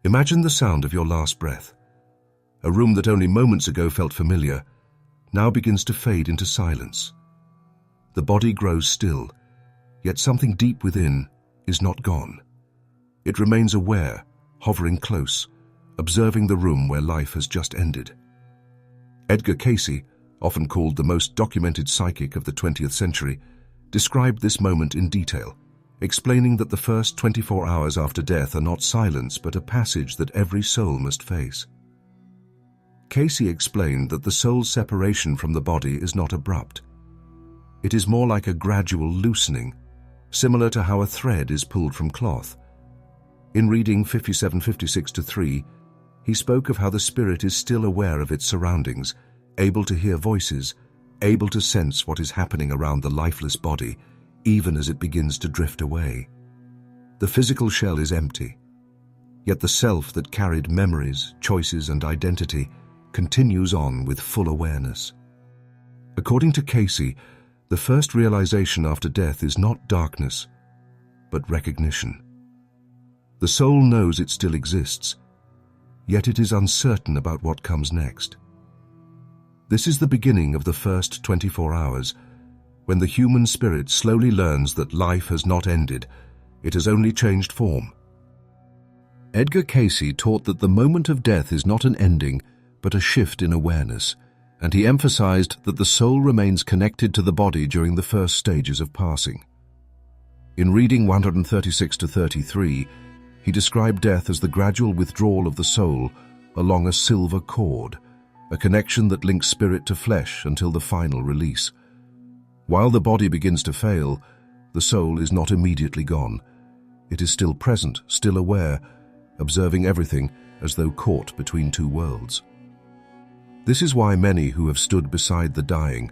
Imagine the sound of your last breath. A room that only moments ago felt familiar now begins to fade into silence. The body grows still, yet something deep within is not gone. It remains aware, hovering close, observing the room where life has just ended. Edgar Cayce, often called the most documented psychic of the 20th century, described this moment in detail, explaining that the first 24 hours after death are not silence but a passage that every soul must face. Cayce explained that the soul's separation from the body is not abrupt. It is more like a gradual loosening, similar to how a thread is pulled from cloth. In reading 5756-3, he spoke of how the spirit is still aware of its surroundings, able to hear voices, able to sense what is happening around the lifeless body, even as it begins to drift away. The physical shell is empty, yet the self that carried memories, choices, and identity continues on with full awareness. According to Cayce, the first realization after death is not darkness, but recognition. The soul knows it still exists, yet it is uncertain about what comes next. This is the beginning of the first 24 hours, when the human spirit slowly learns that life has not ended, it has only changed form. Edgar Cayce taught that the moment of death is not an ending, but a shift in awareness, and he emphasized that the soul remains connected to the body during the first stages of passing. In reading 136-33, he described death as the gradual withdrawal of the soul along a silver cord, a connection that links spirit to flesh until the final release. While the body begins to fail, the soul is not immediately gone. It is still present, still aware, observing everything as though caught between two worlds. This is why many who have stood beside the dying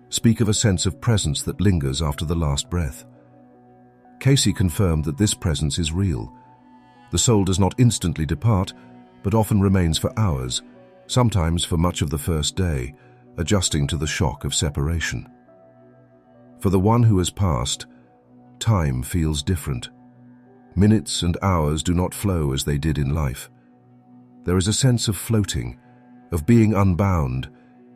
speak of a sense of presence that lingers after the last breath. Cayce confirmed that this presence is real. The soul does not instantly depart, but often remains for hours, sometimes for much of the first day, adjusting to the shock of separation. For the one who has passed, time feels different. Minutes and hours do not flow as they did in life. There is a sense of floating, of being unbound,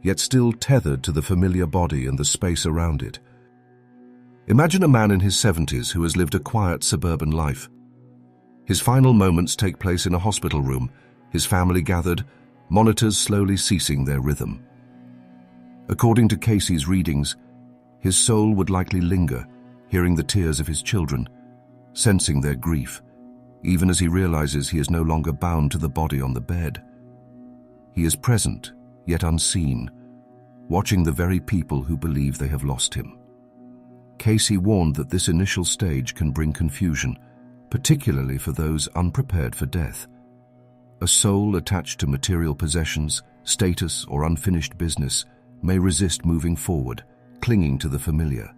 yet still tethered to the familiar body and the space around it. Imagine a man in his 70s who has lived a quiet suburban life. His final moments take place in a hospital room, his family gathered, monitors slowly ceasing their rhythm. According to Cayce's readings, his soul would likely linger, hearing the tears of his children, sensing their grief, even as he realizes he is no longer bound to the body on the bed. He is present, yet unseen, watching the very people who believe they have lost him. Cayce warned that this initial stage can bring confusion, particularly for those unprepared for death. A soul attached to material possessions, status, or unfinished business may resist moving forward, clinging to the familiar.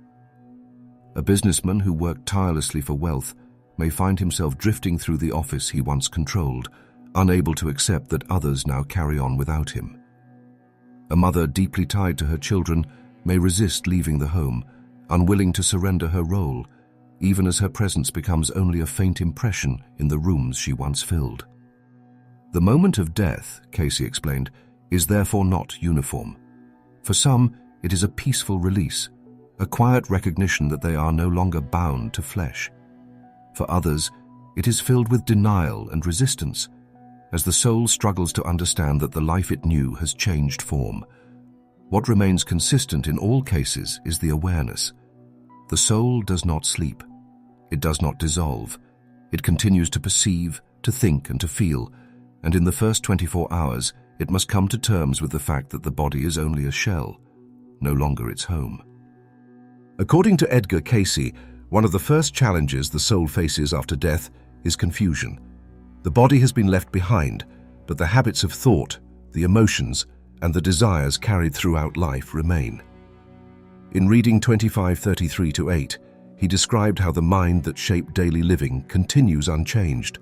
A businessman who worked tirelessly for wealth may find himself drifting through the office he once controlled, unable to accept that others now carry on without him. A mother deeply tied to her children may resist leaving the home, unwilling to surrender her role, even as her presence becomes only a faint impression in the rooms she once filled. The moment of death, Cayce explained, is therefore not uniform. For some, it is a peaceful release, a quiet recognition that they are no longer bound to flesh. For others, it is filled with denial and resistance, as the soul struggles to understand that the life it knew has changed form. What remains consistent in all cases is the awareness. The soul does not sleep. It does not dissolve. It continues to perceive, to think, and to feel, and in the first 24 hours, it must come to terms with the fact that the body is only a shell, no longer its home. According to Edgar Cayce, one of the first challenges the soul faces after death is confusion. The body has been left behind, but the habits of thought, the emotions, and the desires carried throughout life remain. In reading 25:33-8, he described how the mind that shaped daily living continues unchanged,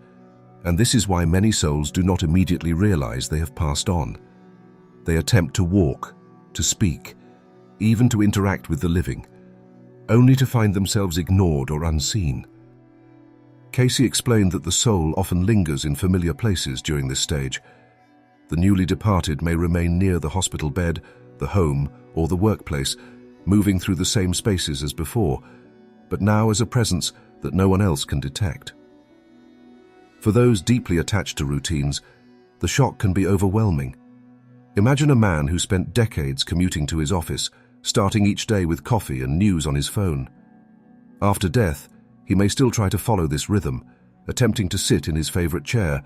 and this is why many souls do not immediately realize they have passed on. They attempt to walk, to speak, even to interact with the living, only to find themselves ignored or unseen. Cayce explained that the soul often lingers in familiar places during this stage. The newly departed may remain near the hospital bed, the home, or the workplace, moving through the same spaces as before, but now as a presence that no one else can detect. For those deeply attached to routines, the shock can be overwhelming. Imagine a man who spent decades commuting to his office, starting each day with coffee and news on his phone. After death, he may still try to follow this rhythm, attempting to sit in his favorite chair,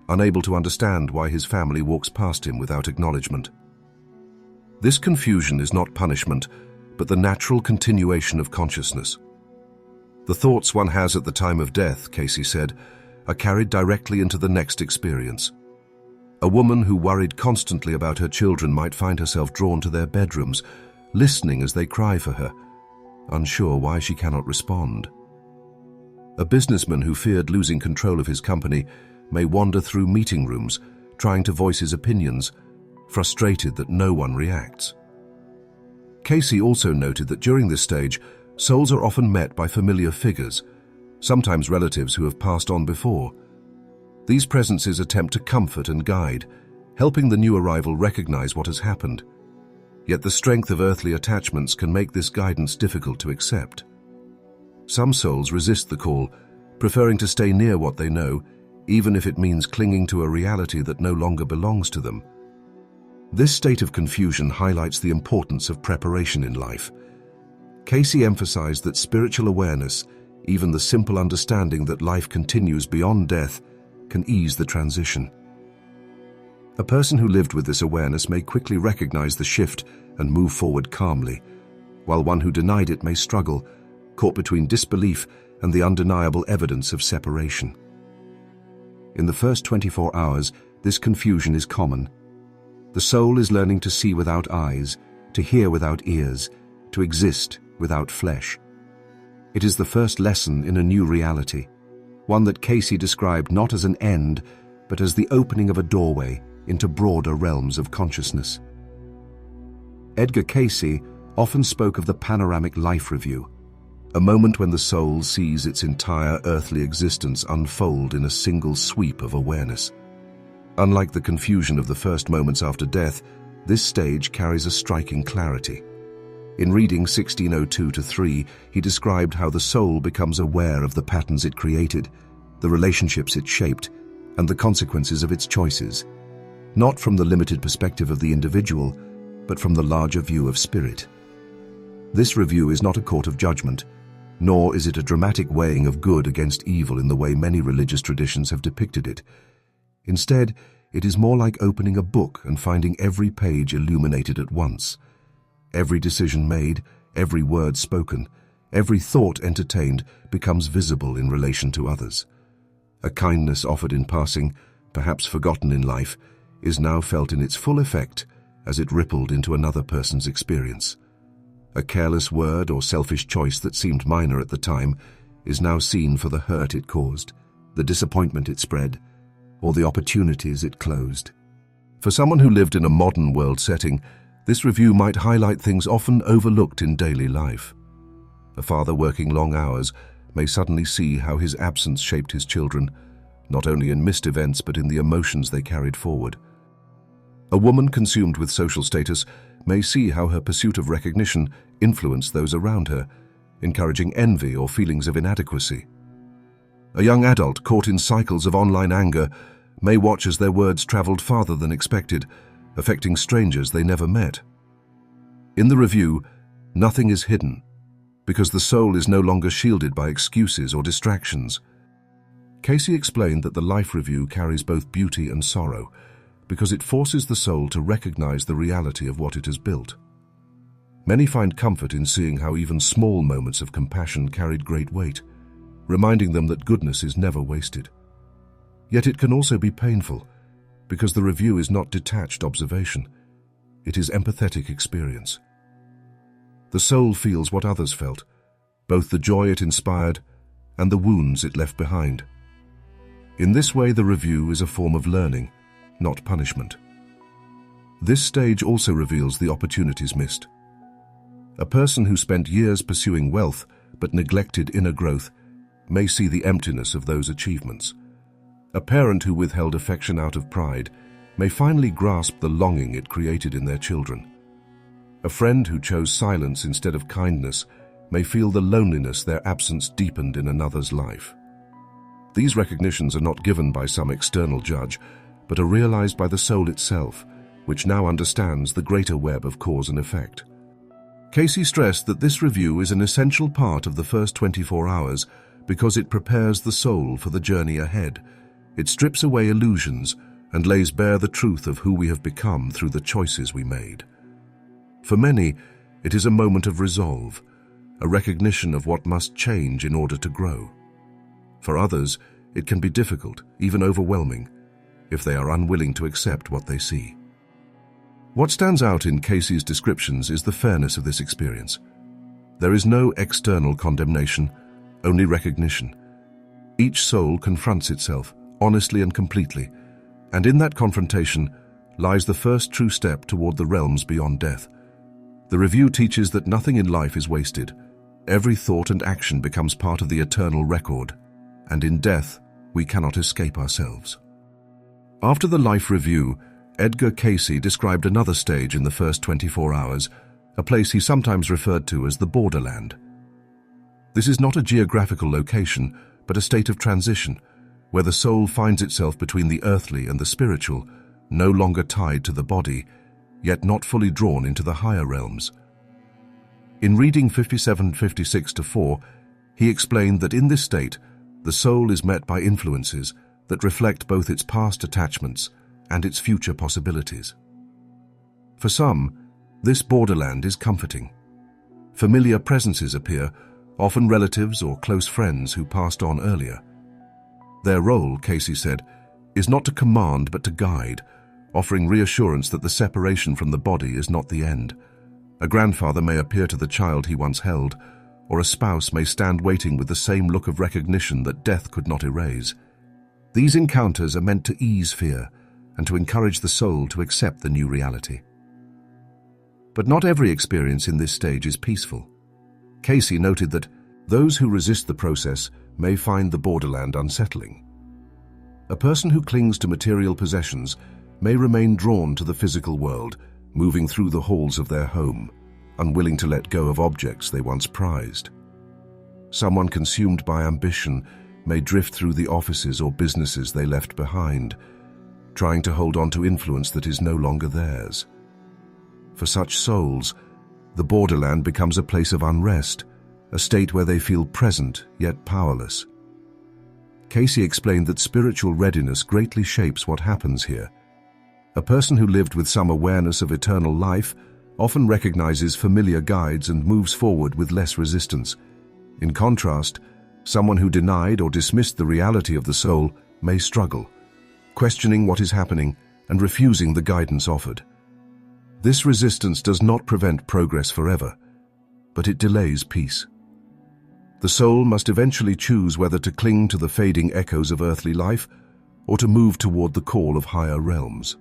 unable to understand why his family walks past him without acknowledgement. This confusion is not punishment, but the natural continuation of consciousness. The thoughts one has at the time of death, Cayce said, are carried directly into the next experience. A woman who worried constantly about her children might find herself drawn to their bedrooms, listening as they cry for her, unsure why she cannot respond. A businessman who feared losing control of his company may wander through meeting rooms, trying to voice his opinions, frustrated that no one reacts. Cayce also noted that during this stage, souls are often met by familiar figures, sometimes relatives who have passed on before. These presences attempt to comfort and guide, helping the new arrival recognize what has happened. Yet the strength of earthly attachments can make this guidance difficult to accept. Some souls resist the call, preferring to stay near what they know, even if it means clinging to a reality that no longer belongs to them. This state of confusion highlights the importance of preparation in life. Cayce emphasized that spiritual awareness, even the simple understanding that life continues beyond death, can ease the transition. A person who lived with this awareness may quickly recognize the shift and move forward calmly, while one who denied it may struggle, caught between disbelief and the undeniable evidence of separation. In the first 24 hours, this confusion is common. The soul is learning to see without eyes, to hear without ears, to exist without flesh. It is the first lesson in a new reality, one that Cayce described not as an end, but as the opening of a doorway into broader realms of consciousness. Edgar Cayce often spoke of the panoramic life review, a moment when the soul sees its entire earthly existence unfold in a single sweep of awareness. Unlike the confusion of the first moments after death, this stage carries a striking clarity. In reading 1602-3, he described how the soul becomes aware of the patterns it created, the relationships it shaped, and the consequences of its choices, not from the limited perspective of the individual, but from the larger view of spirit. This review is not a court of judgment, nor is it a dramatic weighing of good against evil in the way many religious traditions have depicted it. Instead, it is more like opening a book and finding every page illuminated at once. Every decision made, every word spoken, every thought entertained becomes visible in relation to others. A kindness offered in passing, perhaps forgotten in life, is now felt in its full effect as it rippled into another person's experience. A careless word or selfish choice that seemed minor at the time is now seen for the hurt it caused, the disappointment it spread, or the opportunities it closed. For someone who lived in a modern world setting, this review might highlight things often overlooked in daily life. A father working long hours may suddenly see how his absence shaped his children, not only in missed events but in the emotions they carried forward. A woman consumed with social status may see how her pursuit of recognition influenced those around her, encouraging envy or feelings of inadequacy. A young adult caught in cycles of online anger may watch as their words traveled farther than expected, affecting strangers they never met. In the review, nothing is hidden, because the soul is no longer shielded by excuses or distractions. Cayce explained that the life review carries both beauty and sorrow, because it forces the soul to recognize the reality of what it has built. Many find comfort in seeing how even small moments of compassion carried great weight, reminding them that goodness is never wasted. Yet it can also be painful, because the review is not detached observation. It is empathetic experience. The soul feels what others felt, both the joy it inspired and the wounds it left behind. In this way, the review is a form of learning, not punishment. This stage also reveals the opportunities missed. A person who spent years pursuing wealth but neglected inner growth may see the emptiness of those achievements. A parent who withheld affection out of pride may finally grasp the longing it created in their children. A friend who chose silence instead of kindness may feel the loneliness their absence deepened in another's life. These recognitions are not given by some external judge, but are realized by the soul itself, which now understands the greater web of cause and effect. Cayce stressed that this review is an essential part of the first 24 hours because it prepares the soul for the journey ahead. It strips away illusions and lays bare the truth of who we have become through the choices we made. For many, it is a moment of resolve, a recognition of what must change in order to grow. For others, it can be difficult, even overwhelming, if they are unwilling to accept what they see. What stands out in Cayce's descriptions is the fairness of this experience. There is no external condemnation, only recognition. Each soul confronts itself, honestly and completely, and in that confrontation lies the first true step toward the realms beyond death. The review teaches that nothing in life is wasted. Every thought and action becomes part of the eternal record, and in death, we cannot escape ourselves. After the life review, Edgar Cayce described another stage in the first 24 hours, a place he sometimes referred to as the borderland. This is not a geographical location, but a state of transition, where the soul finds itself between the earthly and the spiritual, no longer tied to the body, yet not fully drawn into the higher realms. In reading 57:56-4, he explained that in this state, the soul is met by influences that reflect both its past attachments and its future possibilities. For some, this borderland is comforting. Familiar presences appear, often relatives or close friends who passed on earlier. Their role, Cayce said, is not to command but to guide, offering reassurance that the separation from the body is not the end. A grandfather may appear to the child he once held, or a spouse may stand waiting with the same look of recognition that death could not erase. These encounters are meant to ease fear and to encourage the soul to accept the new reality. But not every experience in this stage is peaceful. Cayce noted that those who resist the process may find the borderland unsettling. A person who clings to material possessions may remain drawn to the physical world, moving through the halls of their home, unwilling to let go of objects they once prized. Someone consumed by ambition may drift through the offices or businesses they left behind, trying to hold on to influence that is no longer theirs. For such souls, the borderland becomes a place of unrest, a state where they feel present yet powerless. Cayce explained that spiritual readiness greatly shapes what happens here. A person who lived with some awareness of eternal life often recognizes familiar guides and moves forward with less resistance. In contrast, someone who denied or dismissed the reality of the soul may struggle, questioning what is happening and refusing the guidance offered. This resistance does not prevent progress forever, but it delays peace. The soul must eventually choose whether to cling to the fading echoes of earthly life or to move toward the call of higher realms.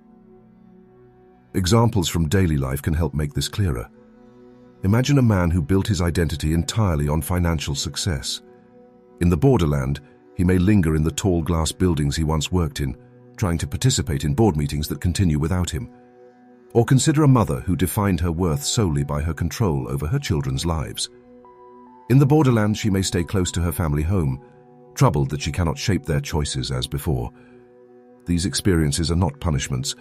Examples from daily life can help make this clearer. Imagine a man who built his identity entirely on financial success. In the borderland, he may linger in the tall glass buildings he once worked in, trying to participate in board meetings that continue without him. Or consider a mother who defined her worth solely by her control over her children's lives. In the borderland, she may stay close to her family home, troubled that she cannot shape their choices as before. These experiences are not punishments,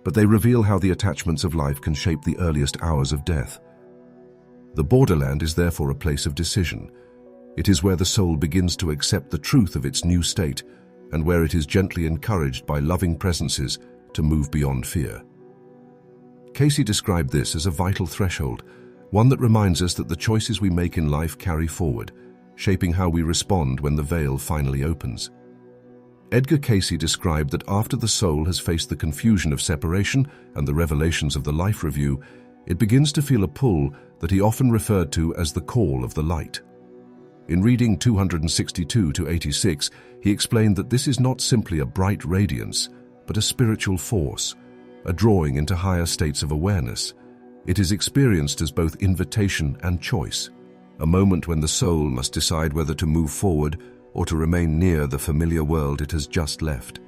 but they reveal how the attachments of life can shape the earliest hours of death. The borderland is therefore a place of decision. It is where the soul begins to accept the truth of its new state and where it is gently encouraged by loving presences to move beyond fear. Cayce described this as a vital threshold, one that reminds us that the choices we make in life carry forward, shaping how we respond when the veil finally opens. Edgar Cayce described that after the soul has faced the confusion of separation and the revelations of the life review, it begins to feel a pull that he often referred to as the call of the light. In reading 262-86, he explained that this is not simply a bright radiance, but a spiritual force, a drawing into higher states of awareness. It is experienced as both invitation and choice, a moment when the soul must decide whether to move forward or to remain near the familiar world it has just left.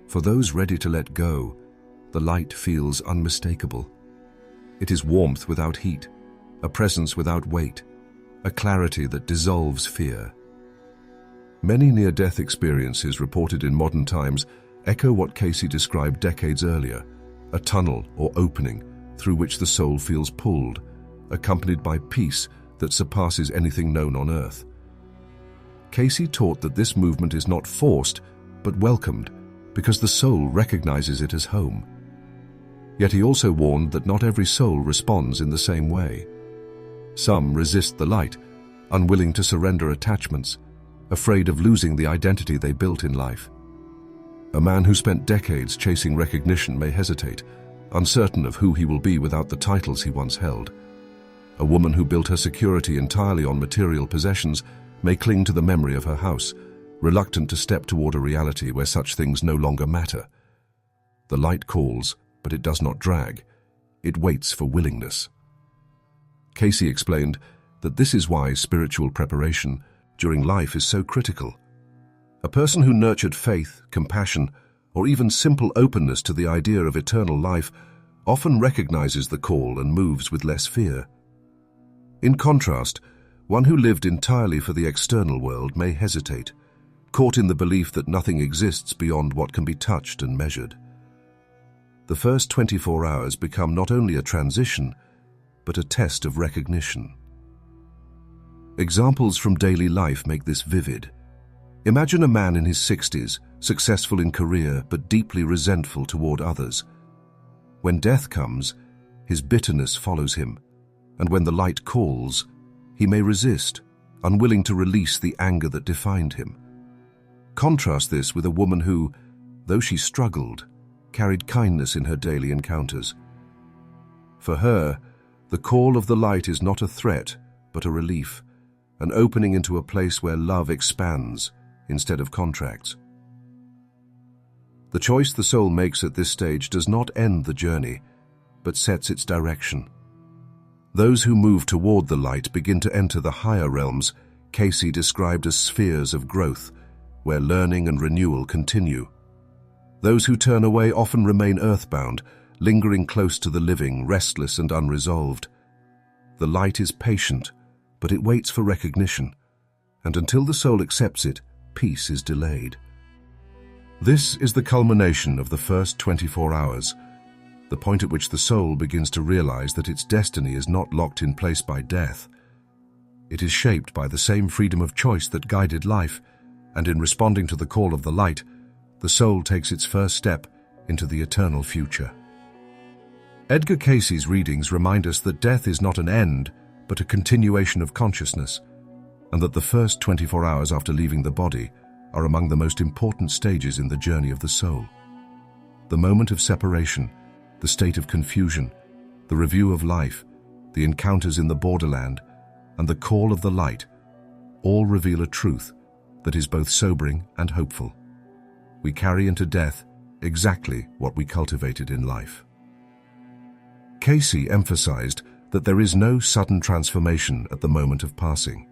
For those ready to let go, the light feels unmistakable. It is warmth without heat, a presence without weight, a clarity that dissolves fear. Many near-death experiences reported in modern times echo what Cayce described decades earlier, a tunnel or opening through which the soul feels pulled, accompanied by peace that surpasses anything known on earth. Cayce taught that this movement is not forced, but welcomed, because the soul recognizes it as home. Yet he also warned that not every soul responds in the same way. Some resist the light, unwilling to surrender attachments, afraid of losing the identity they built in life. A man who spent decades chasing recognition may hesitate, uncertain of who he will be without the titles he once held. A woman who built her security entirely on material possessions may cling to the memory of her house, reluctant to step toward a reality where such things no longer matter. The light calls, but it does not drag. It waits for willingness. Cayce explained that this is why spiritual preparation during life is so critical. A person who nurtured faith, compassion, or even simple openness to the idea of eternal life often recognizes the call and moves with less fear. In contrast, one who lived entirely for the external world may hesitate, caught in the belief that nothing exists beyond what can be touched and measured. The first 24 hours become not only a transition, but a test of recognition. Examples from daily life make this vivid. Imagine a man in his 60s, successful in career but deeply resentful toward others. When death comes, his bitterness follows him, and when the light calls, he may resist, unwilling to release the anger that defined him. Contrast this with a woman who, though she struggled, carried kindness in her daily encounters. For her, the call of the light is not a threat, but a relief, an opening into a place where love expands instead of contracts. The choice the soul makes at this stage does not end the journey, but sets its direction. Those who move toward the light begin to enter the higher realms Cayce described as spheres of growth, where learning and renewal continue. Those who turn away often remain earthbound, lingering close to the living, restless and unresolved. The light is patient, but it waits for recognition, and until the soul accepts it, peace is delayed. This is the culmination of the first 24 hours, the point at which the soul begins to realize that its destiny is not locked in place by death. It is shaped by the same freedom of choice that guided life, and in responding to the call of the light, the soul takes its first step into the eternal future. Edgar Cayce's readings remind us that death is not an end, but a continuation of consciousness, and that the first 24 hours after leaving the body are among the most important stages in the journey of the soul. The moment of separation, the state of confusion, the review of life, the encounters in the borderland, and the call of the light all reveal a truth that is both sobering and hopeful. We carry into death exactly what we cultivated in life. Cayce emphasized that there is no sudden transformation at the moment of passing.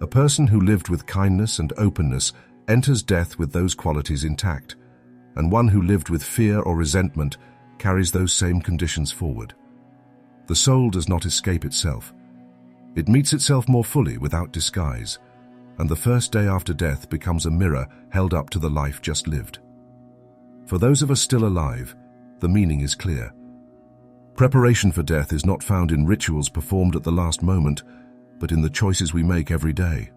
A person who lived with kindness and openness enters death with those qualities intact, and one who lived with fear or resentment carries those same conditions forward. The soul does not escape itself. It meets itself more fully without disguise, and the first day after death becomes a mirror held up to the life just lived. For those of us still alive, the meaning is clear. Preparation for death is not found in rituals performed at the last moment, but in the choices we make every day.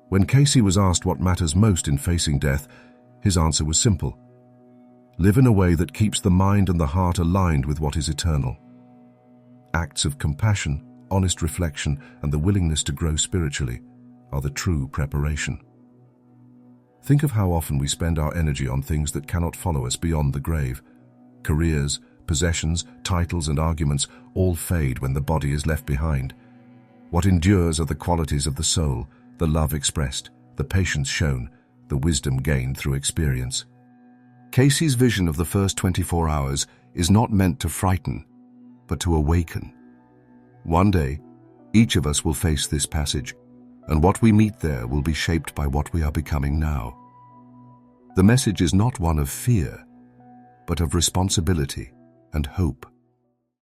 When Cayce was asked what matters most in facing death, his answer was simple: live in a way that keeps the mind and the heart aligned with what is eternal. Acts of compassion, honest reflection, and the willingness to grow spiritually are the true preparation. Think of how often we spend our energy on things that cannot follow us beyond the grave. Careers, possessions, titles, and arguments all fade when the body is left behind. What endures are the qualities of the soul, the love expressed, the patience shown, the wisdom gained through experience. Cayce's vision of the first 24 hours is not meant to frighten, but to awaken. One day, each of us will face this passage, and what we meet there will be shaped by what we are becoming now. The message is not one of fear, but of responsibility and hope.